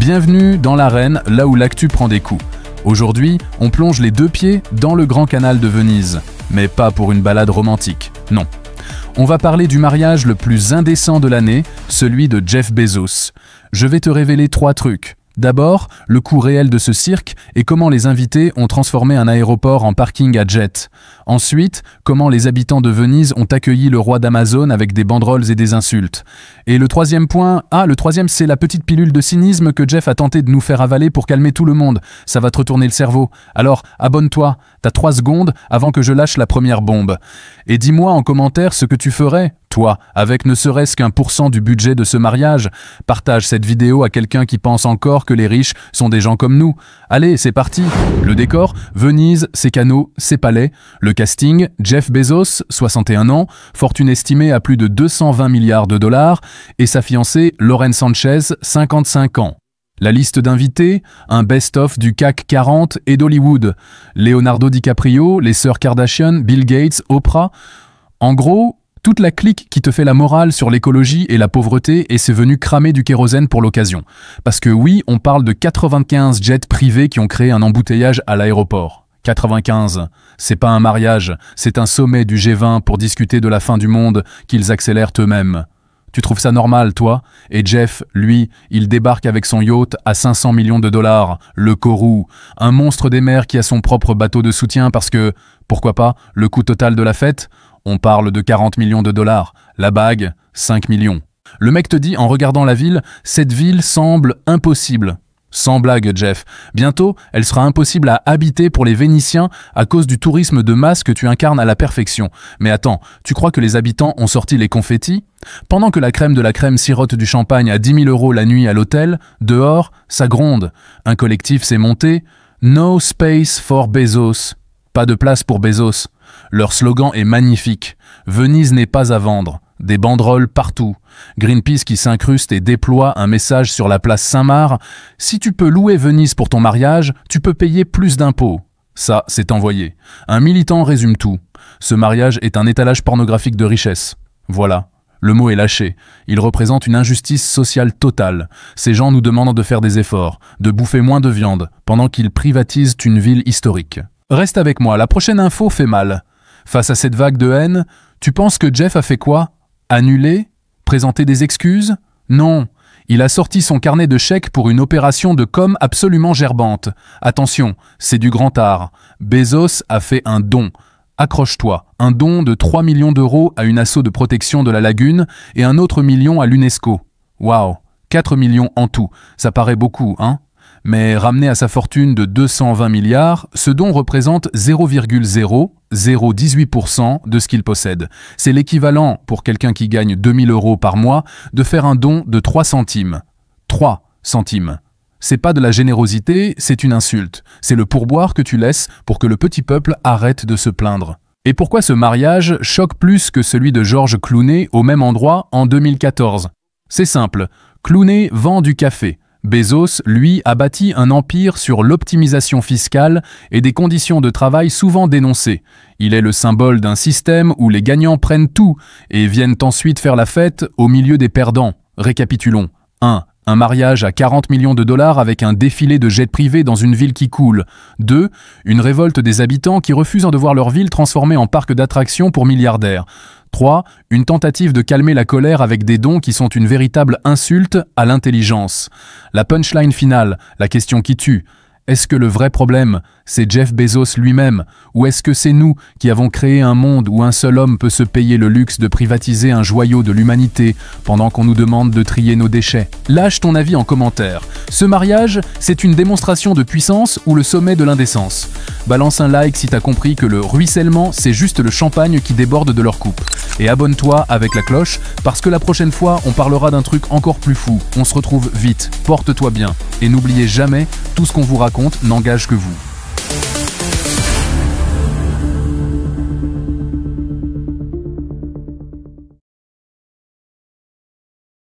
Bienvenue dans l'arène, là où l'actu prend des coups. Aujourd'hui, on plonge les deux pieds dans le grand canal de Venise. Mais pas pour une balade romantique, non. On va parler du mariage le plus indécent de l'année, celui de Jeff Bezos. Je vais te révéler 3 trucs. D'abord, le coût réel de ce cirque et comment les invités ont transformé un aéroport en parking à jet. Ensuite, comment les habitants de Venise ont accueilli le roi d'Amazon avec des banderoles et des insultes. Et le troisième point, le troisième c'est la petite pilule de cynisme que Jeff a tenté de nous faire avaler pour calmer tout le monde. Ça va te retourner le cerveau. Alors, abonne-toi, t'as 3 secondes avant que je lâche la première bombe. Et dis-moi en commentaire ce que tu ferais, toi, avec ne serait-ce qu'1% du budget de ce mariage. Partage cette vidéo à quelqu'un qui pense encore que les riches sont des gens comme nous. Allez, c'est parti. Le décor, Venise, ses canaux, ses palais. Le casting, Jeff Bezos, 61 ans, fortune estimée à plus de 220 milliards de dollars, et sa fiancée, Lauren Sanchez, 55 ans. La liste d'invités, un best-of du CAC 40 et d'Hollywood. Leonardo DiCaprio, les sœurs Kardashian, Bill Gates, Oprah. En gros, toute la clique qui te fait la morale sur l'écologie et la pauvreté et c'est venu cramer du kérosène pour l'occasion. Parce que oui, on parle de 95 jets privés qui ont créé un embouteillage à l'aéroport. 95, c'est pas un mariage, c'est un sommet du G20 pour discuter de la fin du monde qu'ils accélèrent eux-mêmes. Tu trouves ça normal, toi? Et Jeff, lui, il débarque avec son yacht à 500 millions de dollars, le Kourou, un monstre des mers qui a son propre bateau de soutien parce que, pourquoi pas, le coût total de la fête? On parle de 40 millions de dollars, la bague, 5 millions. Le mec te dit en regardant la ville, cette ville semble impossible. Sans blague, Jeff. Bientôt, elle sera impossible à habiter pour les Vénitiens à cause du tourisme de masse que tu incarnes à la perfection. Mais attends, tu crois que les habitants ont sorti les confettis? Pendant que la crème de la crème sirote du champagne à 10 000 € la nuit à l'hôtel, dehors, ça gronde. Un collectif s'est monté. No space for Bezos. Pas de place pour Bezos. Leur slogan est magnifique. Venise n'est pas à vendre. Des banderoles partout. Greenpeace qui s'incruste et déploie un message sur la place Saint-Marc. Si tu peux louer Venise pour ton mariage, tu peux payer plus d'impôts. Ça, c'est envoyé. Un militant résume tout. Ce mariage est un étalage pornographique de richesse. Voilà. Le mot est lâché. Il représente une injustice sociale totale. Ces gens nous demandent de faire des efforts, de bouffer moins de viande, pendant qu'ils privatisent une ville historique. Reste avec moi, la prochaine info fait mal. Face à cette vague de haine, tu penses que Jeff a fait quoi? Annuler? Présenter des excuses? Non. Il a sorti son carnet de chèques pour une opération de com absolument gerbante. Attention, c'est du grand art. Bezos a fait un don. Accroche-toi, un don de 3 millions d'euros à une asso de protection de la lagune et un autre million à l'UNESCO. Waouh, 4 millions en tout, ça paraît beaucoup, hein? Mais ramené à sa fortune de 220 milliards, ce don représente 0,0018% de ce qu'il possède. C'est l'équivalent, pour quelqu'un qui gagne 2000 € par mois, de faire un don de 3 centimes. 3 centimes. C'est pas de la générosité, c'est une insulte. C'est le pourboire que tu laisses pour que le petit peuple arrête de se plaindre. Et pourquoi ce mariage choque plus que celui de George Clooney au même endroit en 2014? C'est simple, Clooney vend du café. Bezos, lui, a bâti un empire sur l'optimisation fiscale et des conditions de travail souvent dénoncées. Il est le symbole d'un système où les gagnants prennent tout et viennent ensuite faire la fête au milieu des perdants. Récapitulons. 1. Un mariage à 40 millions de dollars avec un défilé de jets privés dans une ville qui coule. 2. Une révolte des habitants qui refusent de voir leur ville transformée en parc d'attractions pour milliardaires. 3. Une tentative de calmer la colère avec des dons qui sont une véritable insulte à l'intelligence. La punchline finale, la question qui tue. Est-ce que le vrai problème, c'est Jeff Bezos lui-même, ou est-ce que c'est nous qui avons créé un monde où un seul homme peut se payer le luxe de privatiser un joyau de l'humanité pendant qu'on nous demande de trier nos déchets? Lâche ton avis en commentaire. Ce mariage, c'est une démonstration de puissance ou le sommet de l'indécence? Balance un like si t'as compris que le ruissellement, c'est juste le champagne qui déborde de leur coupe. Et abonne-toi avec la cloche, parce que la prochaine fois, on parlera d'un truc encore plus fou. On se retrouve vite, porte-toi bien. Et n'oubliez jamais, tout ce qu'on vous raconte n'engage que vous.